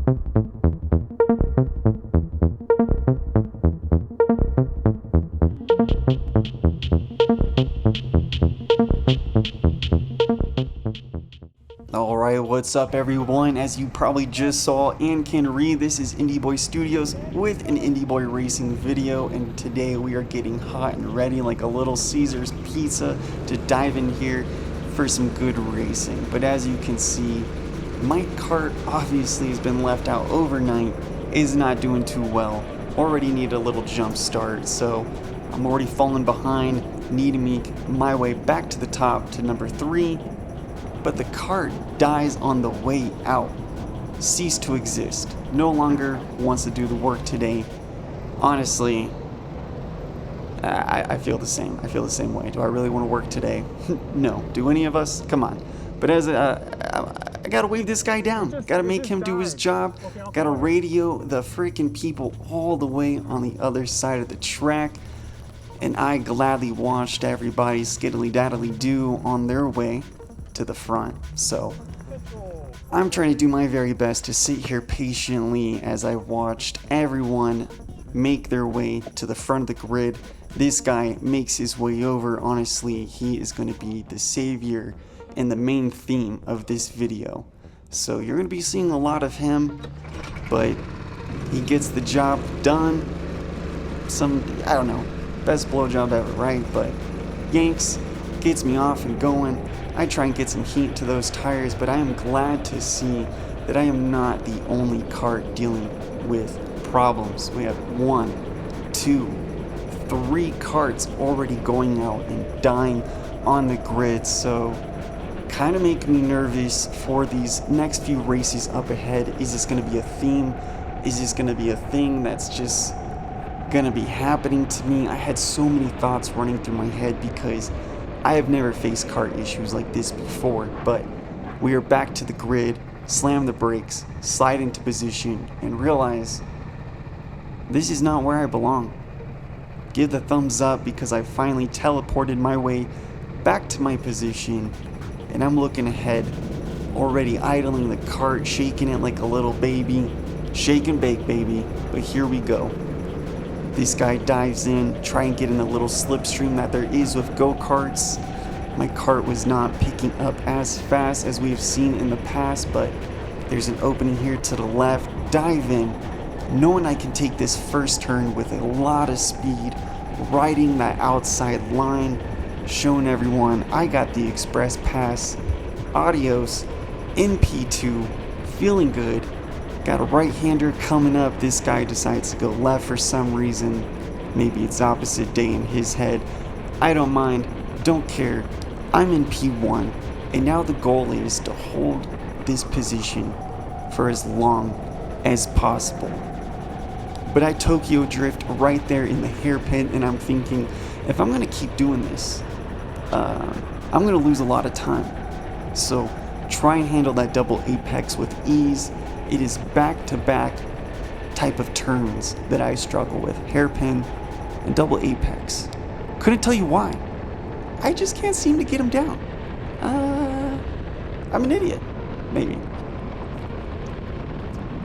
Alright, what's up everyone? As you probably just saw and can read, this is Indyboi Studios with an Indyboi Racing video, and today we are getting hot and ready like a little Caesar's pizza to dive in here for some good racing. But as you can see, my kart obviously has been left out overnight, is not doing too well, already need a little jump start, so I'm already falling behind, need to make my way back to the top to number 3. But the kart dies on the way out, ceased to exist, no longer wants to do the work today. Honestly, I feel the same. I feel the same way. Do I really want to work today? No. Do any of us? Come on. But as I gotta wave this guy down. Gotta make him do his job. Gotta radio the freaking people all the way on the other side of the track. And I gladly watched everybody skiddly daddly do on their way to the front. So I'm trying to do my very best to sit here patiently as I watched everyone make their way to the front of the grid. This guy makes his way over. Honestly, he is going to be the savior and the main theme of this video. So you're going to be seeing a lot of him, but he gets the job done. I don't know, best blowjob ever, right? But yanks, gets me off and going. I try and get some heat to those tires, but I am glad to see that I am not the only kart dealing with problems. We have 1, 2, 3 karts already going out and dying on the grid, so kind of making me nervous for these next few races up ahead. Is this going to be a theme? Is this going to be a thing that's just going to be happening to me? I had so many thoughts running through my head because I have never faced kart issues like this before, but we are back to the grid, slam the brakes, slide into position, and realize this is not where I belong. Give the thumbs up because I finally teleported my way back to my position, and I'm looking ahead, already idling the kart, shaking it like a little baby. Shake and bake, baby, but here we go. This guy dives in, try and get in the little slipstream that there is with go-karts. My kart was not picking up as fast as we have seen in the past, but there's an opening here to the left. Dive in, knowing I can take this first turn with a lot of speed, riding that outside line, showing everyone I got the express pass. Adios, in P2, feeling good. Got a right-hander coming up. This guy decides to go left for some reason. Maybe it's opposite day in his head. I don't mind, don't care. I'm in P1, and now the goal is to hold this position for as long as possible. But I Tokyo drift right there in the hairpin, and I'm thinking, if I'm gonna keep doing this, I'm gonna lose a lot of time. So try and handle that double apex with ease. It is back-to-back type of turns that I struggle with. Hairpin and double apex. Couldn't tell you why. I just can't seem to get him down. I'm an idiot. Maybe.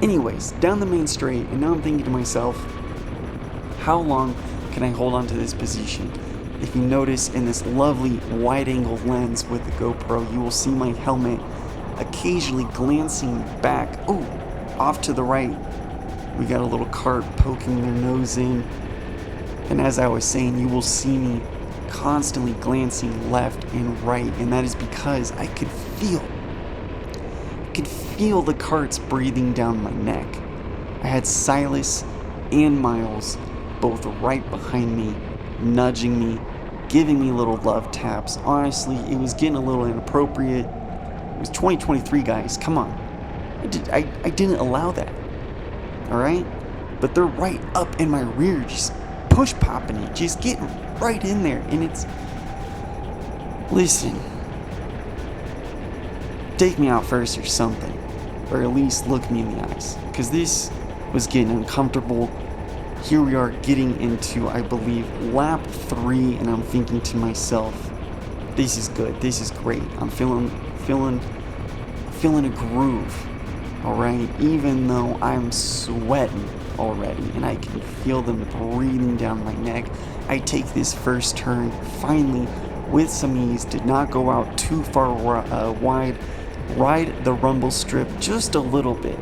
Anyways, down the main straight, and now I'm thinking to myself, how long can I hold on to this position? If you notice in this lovely wide-angle lens with the GoPro, you will see my helmet occasionally glancing back, off to the right. We got a little kart poking their nose in, and as I was saying, you will see me constantly glancing left and right, and that is because I could feel the karts breathing down my neck. I had Silas and Miles both right behind me, nudging me, giving me little love taps. Honestly, it was getting a little inappropriate. It was 2023, guys. Come on. I didn't allow that. Alright? But they're right up in my rear, just push popping it, just getting right in there. And it's... Listen. Take me out first or something. Or at least look me in the eyes. Because this was getting uncomfortable. Here we are getting into, I believe, lap 3, and I'm thinking to myself, this is good, this is great. I'm feeling a groove. alright? Even though I'm sweating already and I can feel them breathing down my neck, I take this first turn finally with some ease, did not go out too far wide, ride the rumble strip just a little bit.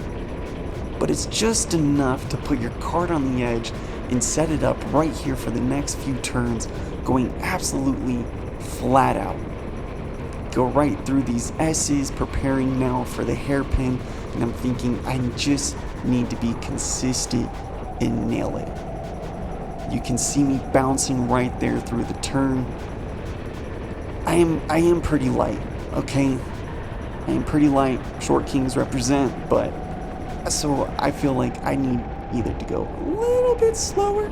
But it's just enough to put your kart on the edge and set it up right here for the next few turns, going absolutely flat out. Go right through these S's, preparing now for the hairpin, and I'm thinking I just need to be consistent and nail it. You can see me bouncing right there through the turn. I am pretty light, okay? I am pretty light, Short Kings represent, but so I feel like I need either to go a little bit slower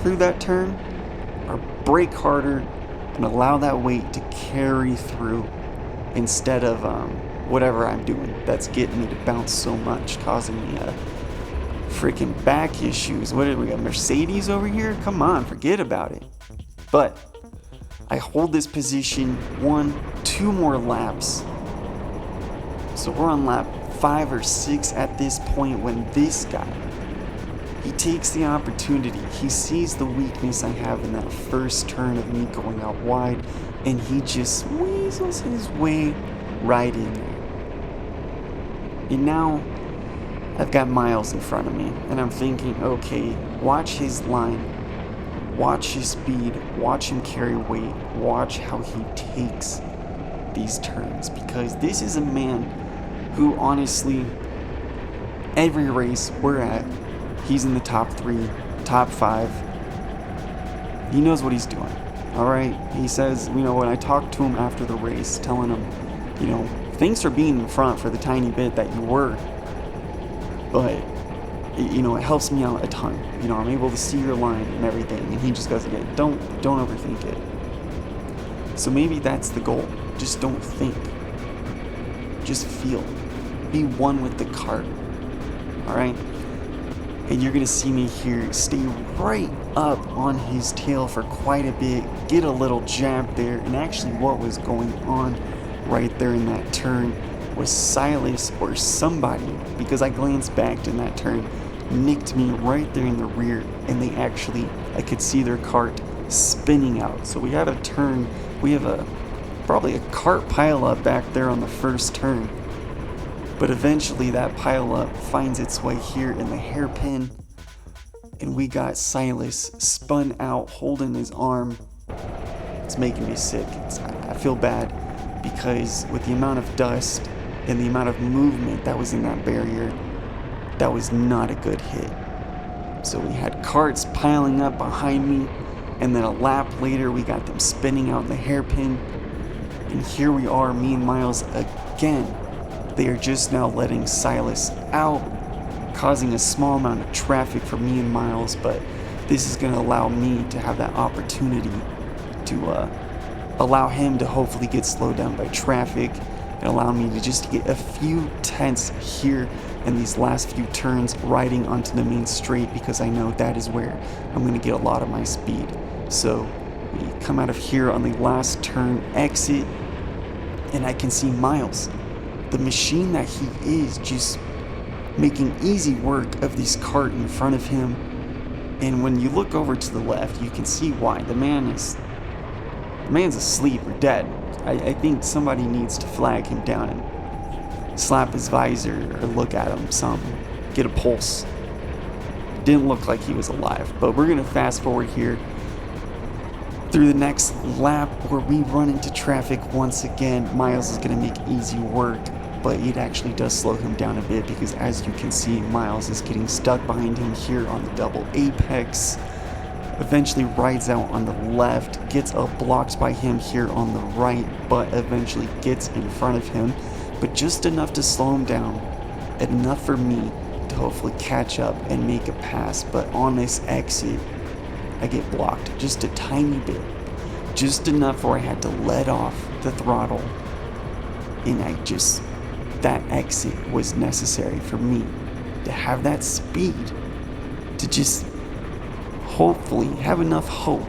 through that turn or brake harder and allow that weight to carry through instead of whatever I'm doing that's getting me to bounce so much, causing me freaking back issues. What did we got? Mercedes over here? Come on, forget about it. But I hold this position 2 more laps. So we're on lap 5 or 6 at this point when this guy, he takes the opportunity, he sees the weakness I have in that first turn of me going out wide, and he just weasels his way right in there. And now I've got Miles in front of me, and I'm thinking, okay, watch his line, watch his speed, watch him carry weight, watch how he takes these turns, because this is a man who honestly, every race we're at, he's in the top 3, top 5. He knows what he's doing, alright? He says, when I talk to him after the race, telling him, thanks for being in front for the tiny bit that you were, but, it helps me out a ton. I'm able to see your line and everything, and he just goes, yeah, don't overthink it. So maybe that's the goal. Just don't think. Just feel. Be one with the kart. Alright? And you're going to see me here stay right up on his tail for quite a bit, get a little jab there, and actually what was going on right there in that turn was Silas or somebody, because I glanced back in that turn, nicked me right there in the rear, and I could see their kart spinning out. So we had a turn, we have probably a kart pileup back there on the first turn. But eventually that pileup finds its way here in the hairpin, and we got Silas spun out, holding his arm. It's making me sick. I feel bad because with the amount of dust and the amount of movement that was in that barrier, that was not a good hit. So we had carts piling up behind me, and then a lap later we got them spinning out in the hairpin, and here we are, me and Miles again. They are just now letting Silas out, causing a small amount of traffic for me and Miles, but this is going to allow me to have that opportunity to allow him to hopefully get slowed down by traffic and allow me to just get a few tenths here in these last few turns riding onto the main straight, because I know that is where I'm going to get a lot of my speed. So we come out of here on the last turn exit, and I can see Miles, the machine that he is, just making easy work of this kart in front of him. And when you look over to the left, you can see why. The man's asleep or dead. I think somebody needs to flag him down and slap his visor or look at him some, get a pulse. Didn't look like he was alive, but we're gonna fast forward here through the next lap where we run into traffic once again. Miles is gonna make easy work, but it actually does slow him down a bit, because as you can see, Miles is getting stuck behind him here on the double apex. Eventually rides out on the left, gets blocked by him here on the right, but eventually gets in front of him, but just enough to slow him down, enough for me to hopefully catch up and make a pass. But on this exit, I get blocked just a tiny bit, just enough where I had to let off the throttle, and that exit was necessary for me to have that speed to just hopefully have enough hope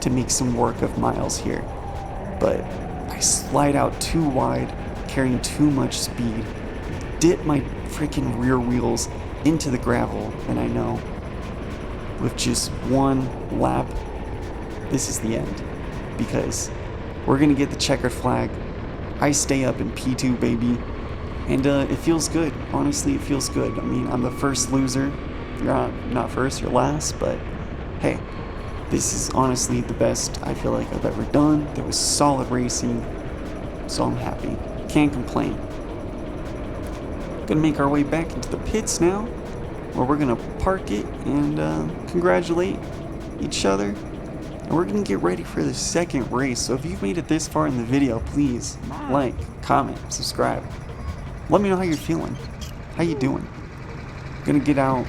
to make some work of Miles here. But I slide out too wide, carrying too much speed, dip my freaking rear wheels into the gravel, and I know with just one lap, this is the end, because we're gonna get the checkered flag. I stay up in P2, baby, and it feels good. Honestly, it feels good. I mean, I'm the first loser. You're not first, you're last, but hey, this is honestly the best I feel like I've ever done. There was solid racing, so I'm happy. Can't complain. Gonna make our way back into the pits now, where we're gonna park it and congratulate each other. And we're gonna get ready for the second race. So if you've made it this far in the video, please like, comment, subscribe. Let me know how you're feeling. How you doing? Gonna get out,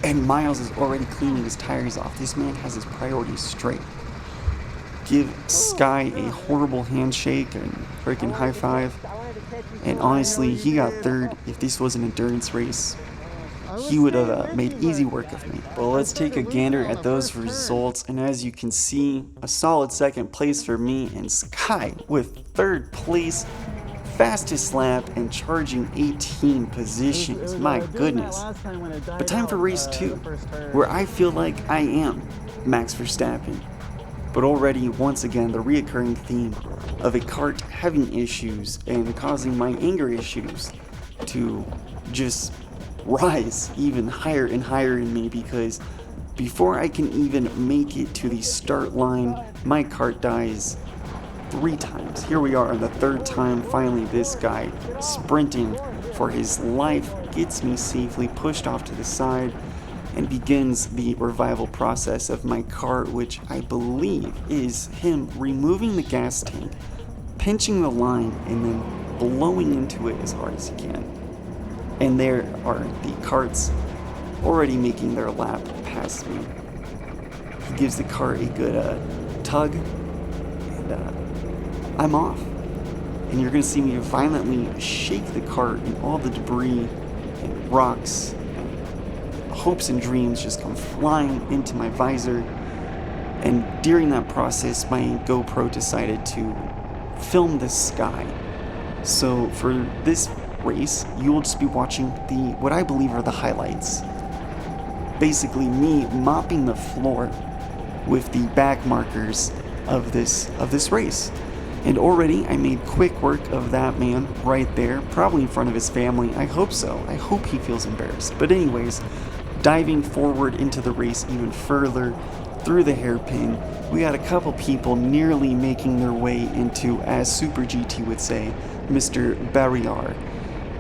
and Miles is already cleaning his tires off. This man has his priorities straight. Give Sky a horrible handshake and freaking high five. And honestly, he got third. If this was an endurance race, he would have made easy work of me. Well, let's take a gander at those results, and as you can see, a solid second place for me, and Sky with third place, fastest lap and charging 18 positions. My goodness. But time for race 2, where I feel like I am Max Verstappen. But already, once again, the reoccurring theme of a kart having issues and causing my anger issues to just rise even higher and higher in me, because before I can even make it to the start line, my kart dies 3 times. Here we are on the 3rd time. Finally, this guy sprinting for his life gets me safely pushed off to the side and begins the revival process of my kart, which I believe is him removing the gas tank, pinching the line, and then blowing into it as hard as he can. And there are the karts already making their lap past me. He gives the kart a good tug, and I'm off. And you're gonna see me violently shake the kart, and all the debris and rocks and hopes and dreams just come flying into my visor. And during that process, my GoPro decided to film the sky. So for this race, you will just be watching what I believe are the highlights. Basically me mopping the floor with the back markers of this race. And already I made quick work of that man right there, probably in front of his family. I hope so. I hope he feels embarrassed. But anyways, diving forward into the race even further through the hairpin, we got a couple people nearly making their way into, as Super GT would say, Mr. Barrier.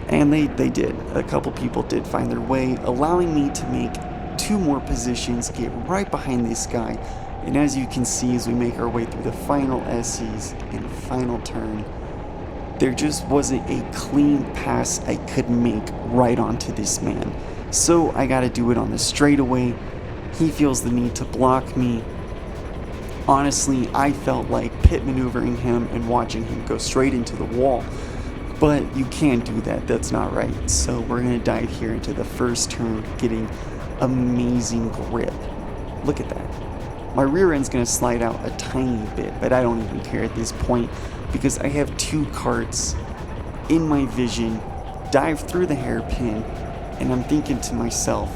And they did. A couple people did find their way, allowing me to make 2 more positions, get right behind this guy. And as you can see, as we make our way through the final S's and final turn, there just wasn't a clean pass I could make right onto this man. So I gotta do it on the straightaway. He feels the need to block me. Honestly, I felt like pit maneuvering him and watching him go straight into the wall. But you can't do that, that's not right. So we're gonna dive here into the first turn, getting amazing grip. Look at that. My rear end's gonna slide out a tiny bit, but I don't even care at this point because I have 2 karts in my vision, dive through the hairpin, and I'm thinking to myself,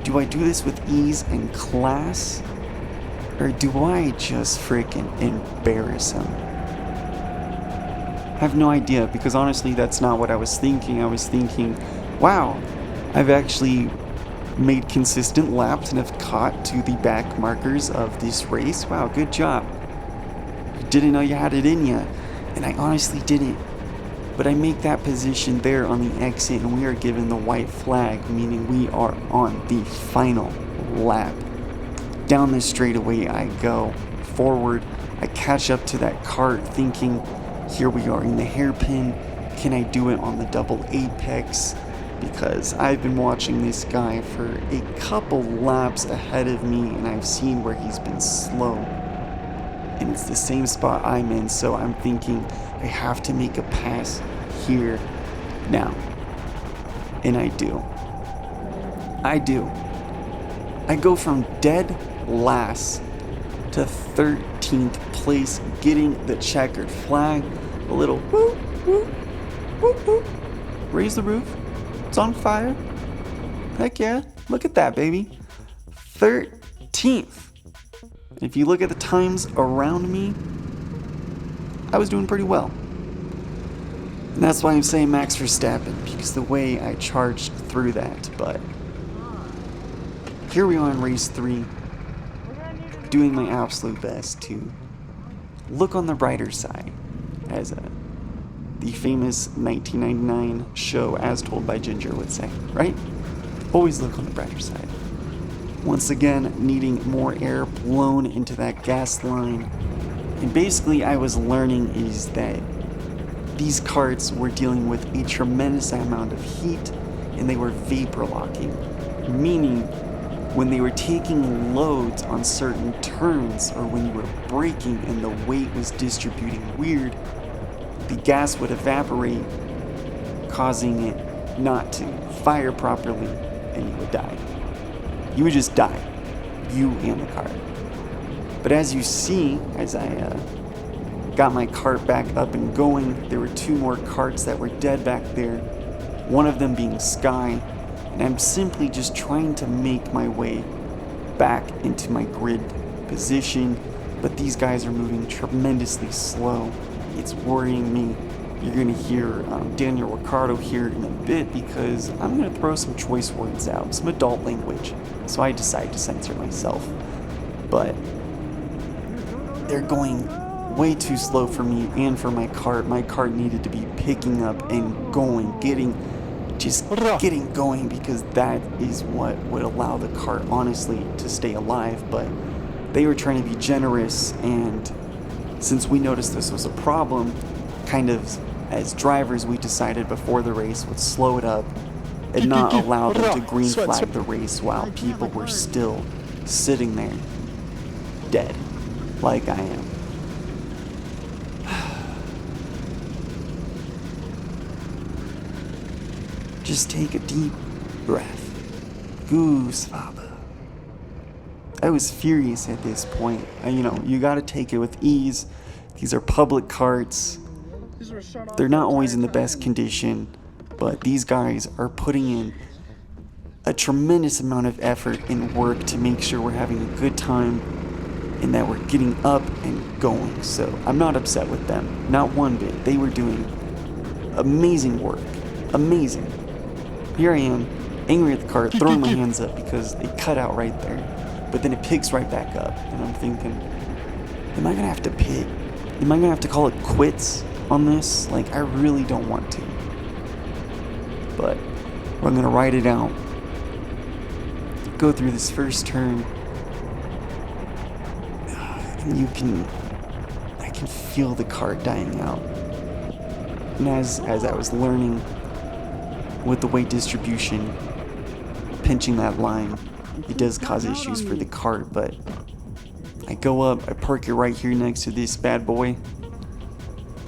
do I do this with ease and class, or do I just freaking embarrass him? I have no idea, because honestly that's not what I was thinking. I was thinking, wow, I've actually made consistent laps and have caught to the back markers of this race. Wow, good job. I didn't know you had it in you, and I honestly didn't. But I make that position there on the exit, and we are given the white flag, meaning we are on the final lap. Down this straightaway I go forward. I catch up to that kart thinking, here we are in the hairpin. Can I do it on the double apex? Because I've been watching this guy for a couple laps ahead of me, and I've seen where he's been slow. And it's the same spot I'm in, so I'm thinking I have to make a pass here now. And I do. I go from dead last to 13th place, getting the checkered flag. A little whoop, whoop, whoop, whoop. Raise the roof. It's on fire. Heck yeah. Look at that, baby. 13th. If you look at the times around me, I was doing pretty well. And that's why I'm saying Max Verstappen, because the way I charged through that. But here we are in race 3, doing my absolute best to look on the brighter side, as the famous 1999 show As Told by Ginger would say, right? Always look on the brighter side. Once again, needing more air blown into that gas line. And basically, I was learning is that these karts were dealing with a tremendous amount of heat, and they were vapor locking, meaning when they were taking loads on certain turns, or when you were braking and the weight was distributing weird, the gas would evaporate, causing it not to fire properly, and you would die. You would just die, you and the kart. But as you see, as I got my kart back up and going, there were 2 more karts that were dead back there, one of them being Sky, and I'm simply just trying to make my way back into my grid position, but these guys are moving tremendously slow. It's worrying me. You're going to hear Daniel Ricciardo here in a bit, because I'm going to throw some choice words out, some adult language, so I decide to censor myself. But they're going way too slow for me and for my kart. My kart needed to be picking up and going, getting going, because that is what would allow the kart, honestly, to stay alive. But they were trying to be generous, and since we noticed this was a problem, kind of as drivers, we decided before the race would slow it up and not allow them to green flag the race while people were still sitting there dead, like I am. Just take a deep breath. Goosebumps. I was furious at this point. You gotta take it with ease. These are public karts. They're not always in the best condition, but these guys are putting in a tremendous amount of effort and work to make sure we're having a good time and that we're getting up and going. So I'm not upset with them, not one bit. They were doing amazing work, amazing. Here I am, angry at the kart, throwing my hands up because it cut out right there, but then it picks right back up, and I'm thinking, am I gonna have to pit? Am I gonna have to call it quits on this? Like, I really don't want to, but I'm gonna ride it out, go through this first turn, and I can feel the kart dying out. And as I was learning with the weight distribution, pinching that line, it does cause issues for the kart. But I go up, I park it right here next to this bad boy,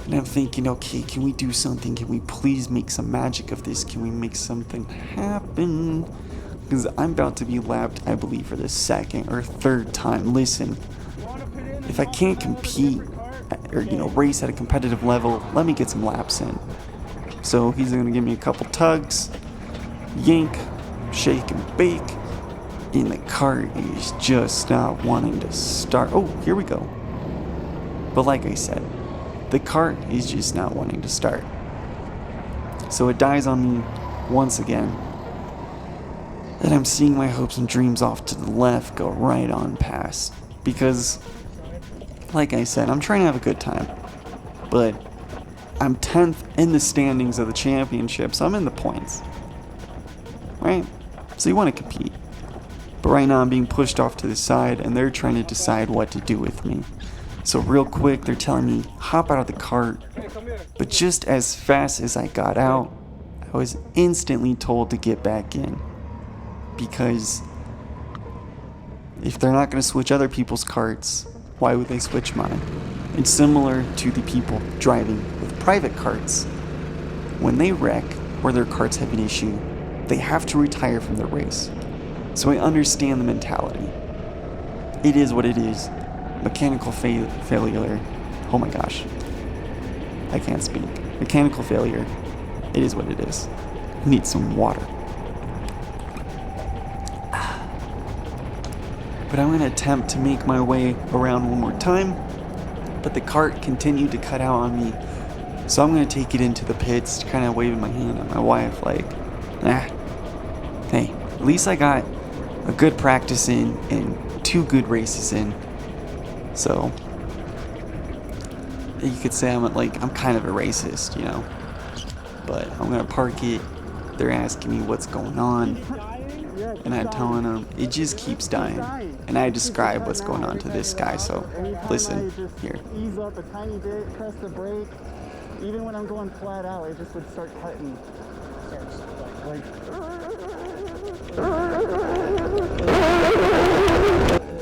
and I'm thinking, okay, can we do something? Can we please make some magic of this? Can we make something happen? Because I'm about to be lapped, I believe, for the 2nd or 3rd time. Listen, if I can't compete or race at a competitive level, let me get some laps in. So he's going to give me a couple tugs, yank, shake and bake, and the kart is just not wanting to start. Oh, here we go. But like I said, the kart is just not wanting to start. So it dies on me once again. And I'm seeing my hopes and dreams off to the left go right on past. Because, like I said, I'm trying to have a good time. But I'm 10th in the standings of the championship, so I'm in the points. Right? So you want to compete. But right now I'm being pushed off to the side, and they're trying to decide what to do with me. So real quick, they're telling me, hop out of the kart. But just as fast as I got out, I was instantly told to get back in. Because if they're not going to switch other people's karts, why would they switch mine? It's similar to the people driving with private karts. When they wreck or their karts have an issue, they have to retire from the race. So I understand the mentality. It is what it is. Mechanical failure. Oh my gosh. I can't speak. Mechanical failure. It is what it is. We need some water. But I'm gonna attempt to make my way around one more time, but the cart continued to cut out on me. So I'm gonna take it into the pits, kind of waving my hand at my wife like, hey, at least I got a good practice in and 2 good races in. So you could say I'm kind of a racist, you know. But I'm gonna park it. They're asking me what's going on, and I'm telling them it just keeps dying. And I describe what's going on to this guy. So listen here. Ease up a tiny bit, press the brake. Even when I'm going flat out, it just would start cutting.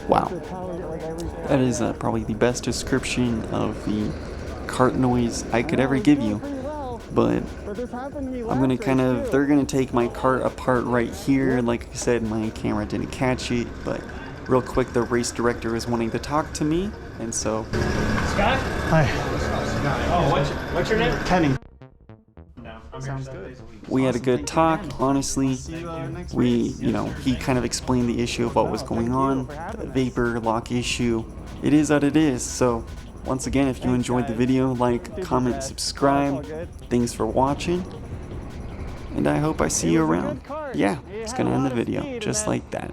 Wow, that is probably the best description of the cart noise I could ever give you. But I'm gonna they're gonna take my cart apart right here. Like I said, my camera didn't catch it, but real quick, the race director is wanting to talk to me, and so. Scott? Hi. Oh, what's your name? Kenny. Sounds good. We had a good talk, honestly. He kind of explained the issue of what was going on, the vapor lock issue. It is what it is. So once again, if you enjoyed the video, like, comment, subscribe. Thanks for watching, and I hope I see you around. Yeah, it's gonna end the video just like that.